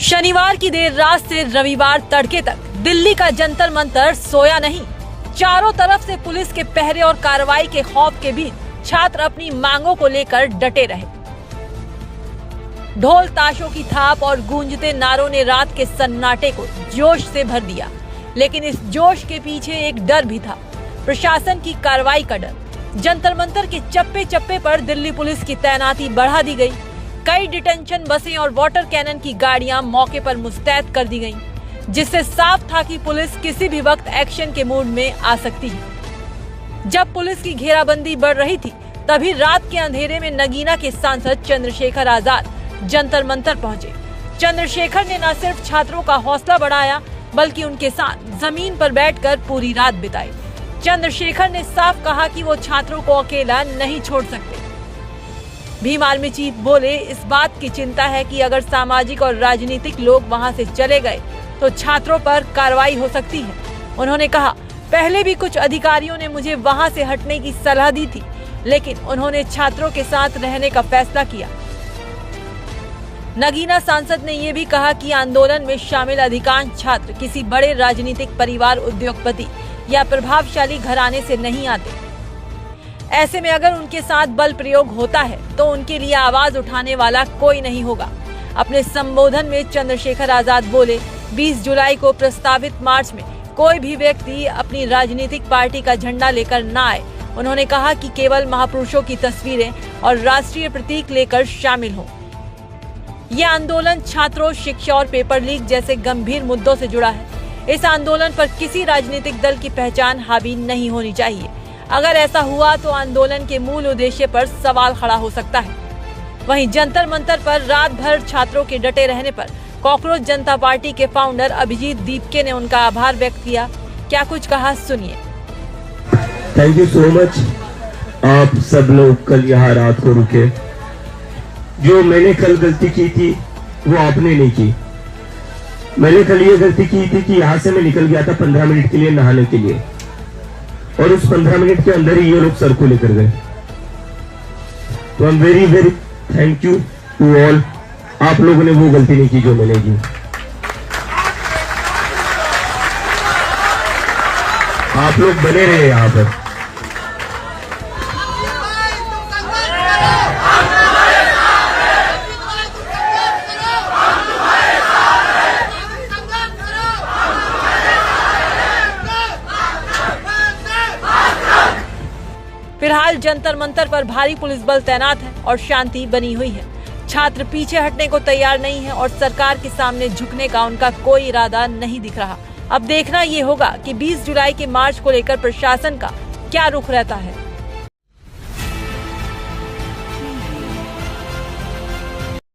शनिवार की देर रात से रविवार तड़के तक दिल्ली का जंतर मंतर सोया नहीं। चारों तरफ से पुलिस के पहरे और कार्रवाई के खौफ के बीच छात्र अपनी मांगों को लेकर डटे रहे। ढोल ताशों की थाप और गूंजते नारों ने रात के सन्नाटे को जोश से भर दिया, लेकिन इस जोश के पीछे एक डर भी था, प्रशासन की कार्रवाई का डर। जंतर मंतर के चप्पे चप्पे पर दिल्ली पुलिस की तैनाती बढ़ा दी गई। कई डिटेंशन बसें और वाटर कैनन की गाड़ियां मौके पर मुस्तैद कर दी गईं, जिससे साफ था कि पुलिस किसी भी वक्त एक्शन के मूड में आ सकती है। जब पुलिस की घेराबंदी बढ़ रही थी, तभी रात के अंधेरे में नगीना के सांसद चंद्रशेखर आजाद जंतर मंतर पहुंचे। चंद्रशेखर ने न सिर्फ छात्रों का हौसला बढ़ाया, बल्कि उनके साथ जमीन पर बैठकर पूरी रात बिताई। चंद्रशेखर ने साफ कहा कि वो छात्रों को अकेला नहीं छोड़ सकते। भीम आर्मी चीफ बोले, इस बात की चिंता है कि अगर सामाजिक और राजनीतिक लोग वहां से चले गए तो छात्रों पर कार्रवाई हो सकती है। उन्होंने कहा, पहले भी कुछ अधिकारियों ने मुझे वहां से हटने की सलाह दी थी, लेकिन उन्होंने छात्रों के साथ रहने का फैसला किया। नगीना सांसद ने यह भी कहा कि आंदोलन में शामिल अधिकांश छात्र किसी बड़े राजनीतिक परिवार, उद्योगपति या प्रभावशाली घराने से नहीं आते। ऐसे में अगर उनके साथ बल प्रयोग होता है तो उनके लिए आवाज उठाने वाला कोई नहीं होगा। अपने संबोधन में चंद्रशेखर आजाद बोले, 20 जुलाई को प्रस्तावित मार्च में कोई भी व्यक्ति अपनी राजनीतिक पार्टी का झंडा लेकर न आए। उन्होंने कहा कि केवल महापुरुषों की तस्वीरें और राष्ट्रीय प्रतीक लेकर शामिल हों। यह आंदोलन छात्रों, शिक्षा और पेपर लीक जैसे गंभीर मुद्दों से जुड़ा है। इस आंदोलन पर किसी राजनीतिक दल की पहचान हावी नहीं होनी चाहिए। अगर ऐसा हुआ तो आंदोलन के मूल उद्देश्य पर सवाल खड़ा हो सकता है। वहीं जंतर मंतर पर रात भर छात्रों के डटे रहने पर कॉकरोच जनता पार्टी के फाउंडर अभिजीत दीपके ने उनका आभार व्यक्त किया। क्या कुछ कहा, सुनिए। Thank you so much. आप सब लोग कल यहाँ रात को रुके। जो मैंने कल गलती की थी वो आपने नहीं की। मैंने कल ये गलती की थी कि यहाँ से मैं निकल गया था 15 मिनट के लिए नहाने के लिए, और उस 15 मिनट के अंदर ही ये लोग सर को लेकर गए। तो I am very very thank you to all. आप लोगों ने वो गलती नहीं की जो मैंने की। आप लोग बने रहे यहाँ पर। फिलहाल जंतर मंतर पर भारी पुलिस बल तैनात है और शांति बनी हुई है। छात्र पीछे हटने को तैयार नहीं है और सरकार के सामने झुकने का उनका कोई इरादा नहीं दिख रहा। अब देखना ये होगा कि 20 जुलाई के मार्च को लेकर प्रशासन का क्या रुख रहता है।